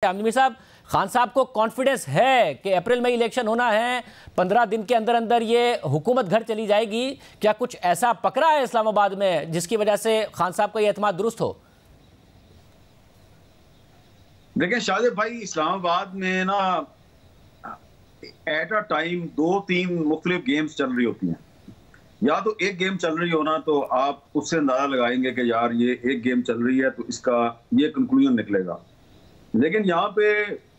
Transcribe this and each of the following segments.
आमिर साहब, खान साहब को कॉन्फिडेंस है कि अप्रैल में इलेक्शन होना है, 15 दिन के अंदर अंदर ये हुकूमत घर चली जाएगी। क्या कुछ ऐसा पकड़ा है इस्लामाबाद में जिसकी वजह से खान साहब का ये एतमाद दुरुस्त हो? देखिए शाहिद भाई, इस्लामाबाद में ना एट अ टाइम 2-3 मुख्तलिफ गेम्स चल रही होती हैं। या तो एक गेम चल रही हो ना, तो आप उससे अंदाजा लगाएंगे कि यार ये एक गेम चल रही है तो इसका ये कंक्लूजन निकलेगा। लेकिन यहाँ पे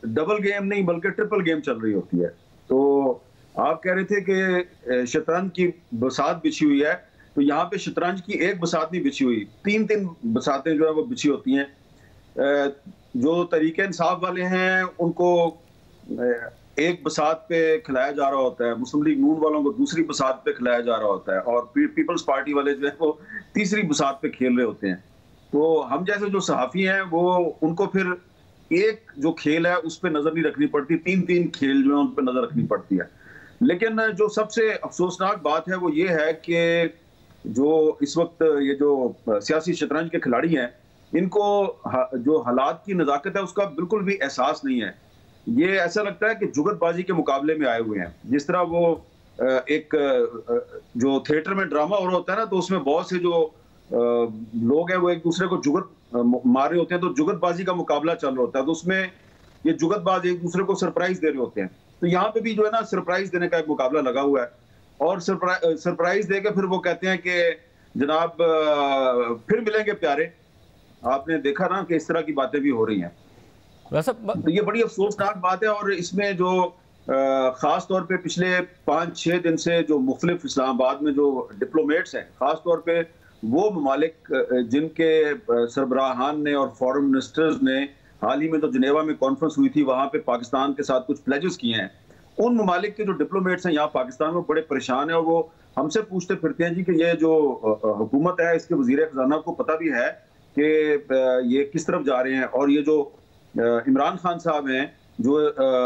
डबल गेम नहीं बल्कि ट्रिपल गेम चल रही होती है। तो आप कह रहे थे कि शतरंज की बसात बिछी हुई है, तो यहाँ पे शतरंज की एक बसात नहीं बिछी हुई, 3-3 बसातें जो है वो बिछी होती हैं। जो तरीके इंसाफ वाले हैं उनको एक बसात पे खिलाया जा रहा होता है, मुस्लिम लीग नून वालों को दूसरी बसात पे खिलाया जा रहा होता है, और पीपल्स पार्टी वाले जो है वो तीसरी बसात पे खेल रहे होते हैं। तो हम जैसे जो सहाफ़ी हैं वो उनको फिर एक जो खेल है उस पर नजर नहीं रखनी पड़ती, 3-3 खेल जो है उन पर नजर रखनी पड़ती है। लेकिन जो सबसे अफसोसनाक बात है वो ये है कि जो इस वक्त ये जो सियासी शतरंज के खिलाड़ी हैं, इनको जो हालात की नजाकत है उसका बिल्कुल भी एहसास नहीं है। ये ऐसा लगता है कि जुगतबाजी के मुकाबले में आए हुए हैं। जिस तरह वो एक जो थिएटर में ड्रामा हो रहा होता है ना, तो उसमें बहुत से जो लोग हैं वो एक दूसरे को जुगत मार रहे होते हैं, तो जुगतबाजी का मुकाबला चल रहा होता है, तो उसमें ये जुगतबाज एक दूसरे को सरप्राइज दे रहे होते हैं। तो यहाँ पे भी जो है ना सरप्राइज देने का एक मुकाबला लगा हुआ है, और सरप्राइज देके फिर वो कहते हैं कि जनाब फिर मिलेंगे प्यारे। आपने देखा ना कि इस तरह की बातें भी हो रही हैं। तो ये बड़ी अफसोसनाक बात है। और इसमें जो खास तौर पे पिछले 5-6 दिन से जो मुख्तलिफ इस्लामाबाद में जो डिप्लोमेट्स हैं, खास तौर पे वो ममालिक जिनके सरबराहान ने और फॉरेन मिनिस्टर्स ने हाल ही में तो जिनेवा में कॉन्फ्रेंस हुई थी, वहां पे पाकिस्तान के साथ कुछ प्लेजेस किए हैं, उन ममालिक के जो डिप्लोमेट्स हैं यहाँ पाकिस्तान में बड़े परेशान है, और वो हमसे पूछते फिरते हैं जी कि ये जो हुकूमत है इसके वजीर खजाना को पता भी है कि ये किस तरफ जा रहे हैं। और ये जो इमरान खान साहब हैं जो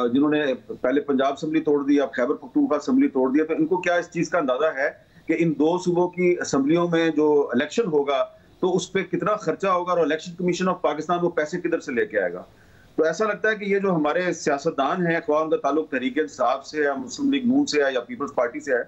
जिन्होंने पहले पंजाब असम्बली तोड़ दी, अब खैबर पख्तूनख्वा असम्बली तोड़ दिया, तो इनको क्या इस चीज का अंदाजा है कि इन 2 सूबों की असम्बलियों में जो इलेक्शन होगा तो उस पर कितना खर्चा होगा, और इलेक्शन कमीशन ऑफ पाकिस्तान वो पैसे किधर से लेके आएगा? तो ऐसा लगता है कि ये जो हमारे सियासतदान हैं, ख्वाह उनका ताल्लुक तहरीक इंसाफ से या मुस्लिम लीग नून से है या पीपल्स पार्टी से है,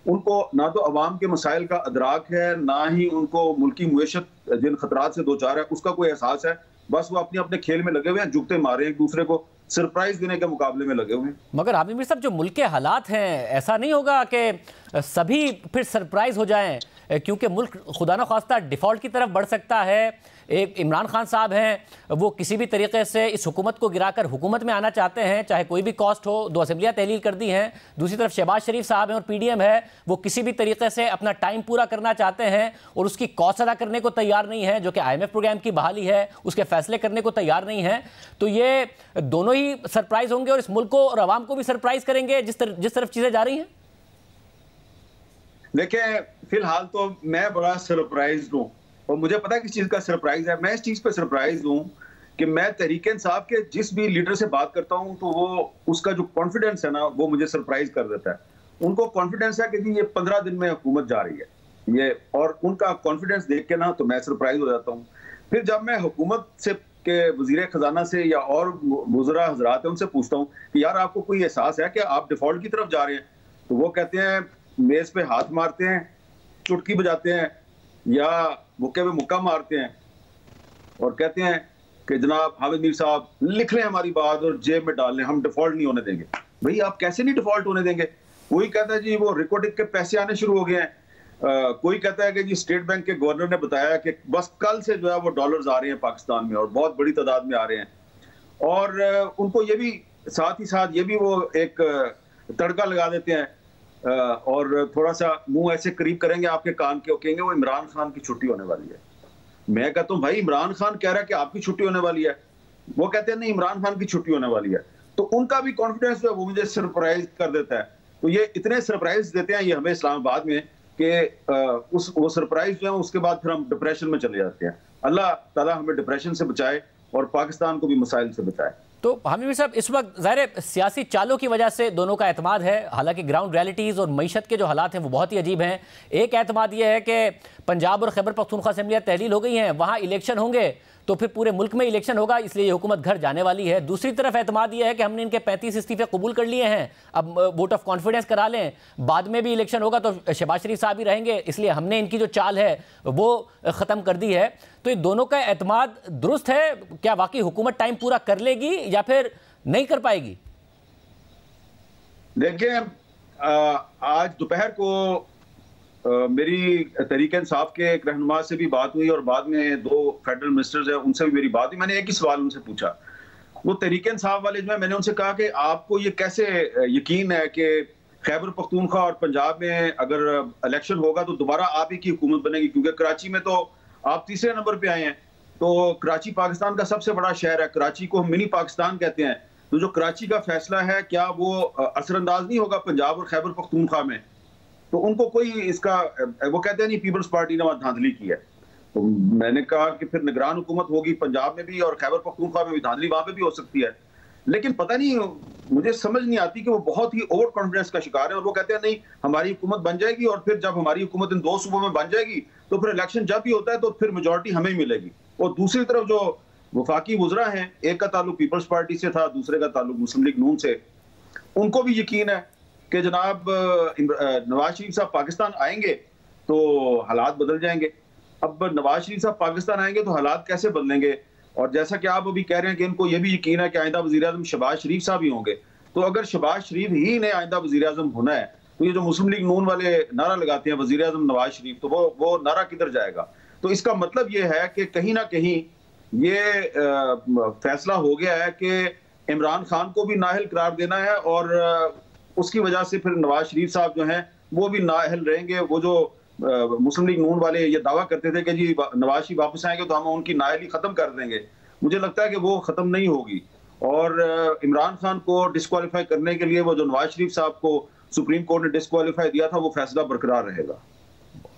उनको ना तो अवाम के मसाइल का अदराक है, ना ही उनको मुल्की मुएशत जिन खतरात से दो चार है उसका कोई एहसास है। बस वो अपने अपने खेल में लगे हुए हैं, जुगते मारे एक दूसरे को सरप्राइज देने के मुकाबले में लगे हुए हैं। मगर आमिर साहब, जो मुल्क के हालात हैं, ऐसा नहीं होगा कि सभी फिर सरप्राइज हो जाएं, क्योंकि मुल्क खुदा न खास्ता डिफ़ॉल्ट की तरफ बढ़ सकता है। एक इमरान खान साहब हैं, वो किसी भी तरीके से इस हुकूमत को गिराकर हुकूमत में आना चाहते हैं, चाहे कोई भी कॉस्ट हो। 2 असेंबलियाँ तहलील कर दी हैं। दूसरी तरफ शहबाज शरीफ साहब हैं और PDM है, वो किसी भी तरीके से अपना टाइम पूरा करना चाहते हैं और उसकी कॉस्ट अदा करने को तैयार नहीं है, जो कि IMF प्रोग्राम की बहाली है उसके फैसले करने को तैयार नहीं है। तो ये दोनों ही सरप्राइज होंगे और इस मुल्क को और आवाम को भी सरप्राइज करेंगे जिस तरफ चीजें जा रही हैं। देखिए फिलहाल तो मैं बड़ा सरप्राइज हूँ, और मुझे पता है किस चीज का सरप्राइज है। मैं इस चीज पे सरप्राइज हूँ कि मैं तहरीक इंसाफ के जिस भी लीडर से बात करता हूँ तो वो उसका जो कॉन्फिडेंस है ना वो मुझे सरप्राइज कर देता है। उनको कॉन्फिडेंस है कि ये 15 दिन में हुकूमत जा रही है ये, और उनका कॉन्फिडेंस देख के ना तो मैं सरप्राइज हो जाता हूँ। फिर जब मैं हुकूमत से के वजीर खजाना से या और वज़रा हजरात है उनसे पूछता हूँ कि यार आपको कोई एहसास है कि आप डिफॉल्ट की तरफ जा रहे हैं, तो वो कहते हैं, मेज पे हाथ मारते हैं, चुटकी बजाते हैं या मुक्के पे मुक्का मारते हैं और कहते हैं कि जनाब हामिद मीर साहब लिख लें हमारी बात और जेब में डाल लें, हम डिफॉल्ट नहीं होने देंगे। भाई आप कैसे नहीं डिफॉल्ट होने देंगे? कोई कहता है जी वो रिकॉर्डिंग के पैसे आने शुरू हो गए हैं, कोई कहता है कि जी स्टेट बैंक के गवर्नर ने बताया कि बस कल से जो है वो डॉलर्स आ रहे हैं पाकिस्तान में और बहुत बड़ी तादाद में आ रहे हैं। और उनको ये भी साथ ही साथ ये भी वो एक तड़का लगा देते हैं और थोड़ा सा मुंह ऐसे करीब करेंगे आपके कान के, कहेंगे वो इमरान खान की छुट्टी होने वाली है। मैं कहता हूँ भाई इमरान खान कह रहा है कि आपकी छुट्टी होने वाली है, वो कहते हैं नहीं इमरान खान की छुट्टी होने वाली है। तो उनका भी कॉन्फिडेंस जो है वो मुझे सरप्राइज कर देता है। तो ये इतने सरप्राइज देते हैं ये हमें इस्लामाबाद में कि वो सरप्राइज जो है उसके बाद फिर हम डिप्रेशन में चले जाते हैं। अल्लाह ताला हमें डिप्रेशन से बचाए और पाकिस्तान को भी मसाइल से बचाए। तो हामिद साहब, इस वक्त ज़ाहिर सियासी चालों की वजह से दोनों का एतमाद है, हालांकि ग्राउंड रियलिटीज़ और मईशत के जो हालात हैं वो बहुत ही अजीब हैं। एक एतमाद ये है कि पंजाब और खैबर पख्तूनख्वा असेंबलियाँ तहलील हो गई हैं, वहाँ इलेक्शन होंगे तो फिर पूरे मुल्क में इलेक्शन होगा, इसलिए ये हुकूमत घर जाने वाली है। दूसरी तरफ एतमाद यह है कि हमने इनके 35 इस्तीफे कबूल कर लिए हैं, अब वोट ऑफ कॉन्फिडेंस करा लें, बाद में भी इलेक्शन होगा तो शहबाज शरीफ साहब ही रहेंगे, इसलिए हमने इनकी जो चाल है वो ख़त्म कर दी है। तो ये दोनों का एतमाद दुरुस्त है? क्या वाकई हुकूमत टाइम पूरा कर लेगी या फिर नहीं कर पाएगी? देखिए, आज दोपहर को मेरी तहरीक इंसाफ के एक रहनुमा से भी बात हुई और बाद में 2 फेडरल मिनिस्टर्स हैं उनसे भी मेरी बात हुई। मैंने एक ही सवाल उनसे पूछा, वो तहरीक इंसाफ वाले जो है, मैंने उनसे कहा कि आपको ये कैसे यकीन है कि खैबर पख्तूनख्वा और पंजाब में अगर इलेक्शन होगा तो दोबारा आप ही की हुकूमत बनेगी, क्योंकि कराची में तो आप तीसरे नंबर पे आए हैं। तो कराची पाकिस्तान का सबसे बड़ा शहर है, कराची को हम मिनी पाकिस्तान कहते हैं। तो जो कराची का फैसला है क्या वो असरअंदाज नहीं होगा पंजाब और खैबर पख्तूनख्वा में? तो उनको कोई इसका, वो कहते हैं नहीं पीपल्स पार्टी ने वहां धांधली की है। तो मैंने कहा कि फिर निगरान हुकूमत होगी पंजाब में भी और खैबर पख्तूनख्वा में भी, धांधली वहां पे भी हो सकती है। लेकिन पता नहीं, मुझे समझ नहीं आती कि वो बहुत ही ओवर कॉन्फिडेंस का शिकार है और वो कहते हैं नहीं हमारी हुकूमत बन जाएगी और फिर जब हमारी हुकूमत इन 2 सूबों में बन जाएगी तो फिर इलेक्शन जब भी होता है तो फिर मेजोरिटी हमें मिलेगी। और दूसरी तरफ जो वफाकी वुज़रा हैं, एक का ताल्लुक पीपल्स पार्टी से था, दूसरे का ताल्लुक मुस्लिम लीग नून से, उनको भी यकीन है कि जनाब नवाज शरीफ साहब पाकिस्तान आएंगे तो हालात बदल जाएंगे। अब नवाज शरीफ साहब पाकिस्तान आएंगे तो हालात कैसे बदलेंगे? और जैसा कि आप अभी कह रहे हैं कि इनको ये भी यकीन है कि आइंदा वज़ीर-ए-आज़म शहबाज शरीफ साहब ही होंगे। तो अगर शहबाज शरीफ ही ने आइंदा वज़ीर-ए-आज़म होना है तो ये जो मुस्लिम लीग नून वाले नारा लगाते हैं वज़ीर-ए-आज़म नवाज शरीफ, तो वो नारा किधर जाएगा? तो इसका मतलब ये है कि कहीं ना कहीं ये फैसला हो गया है कि इमरान खान को भी नाअहल करार देना है और उसकी वजह से फिर नवाज शरीफ साहब जो हैं वो भी नाअहल रहेंगे। वो जो मुस्लिम लीग नून वाले ये दावा करते थे कि जी नवाज शरीफ वापस आएंगे तो हम उनकी नाअहली खत्म कर देंगे, मुझे लगता है कि वो खत्म नहीं होगी। और इमरान खान को डिस्क्वालीफाई करने के लिए वो जो नवाज शरीफ साहब को सुप्रीम कोर्ट ने डिस्क्वालीफाई दिया था वो फैसला बरकरार रहेगा।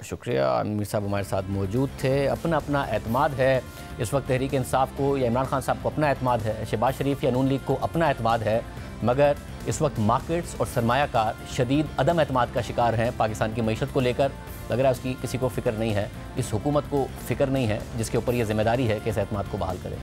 शुक्रिया। अमीर साहब हमारे साथ मौजूद थे। अपना अपना एतमाद है इस वक्त तहरीक इंसाफ को या इमरान खान साहब को अपना एतमाद है, शहबाज शरीफ या नून लीग को अपना एतमाद है, मगर इस वक्त मार्केट्स और सरमायाकार शदीद अदम एतमाद का शिकार हैं। पाकिस्तान की मईशत को लेकर लग रहा है उसकी किसी को फ़िक्र नहीं है, इस हुकूमत को फ़िक्र नहीं है जिसके ऊपर ये जिम्मेदारी है कि इस एतमाद को बहाल करें।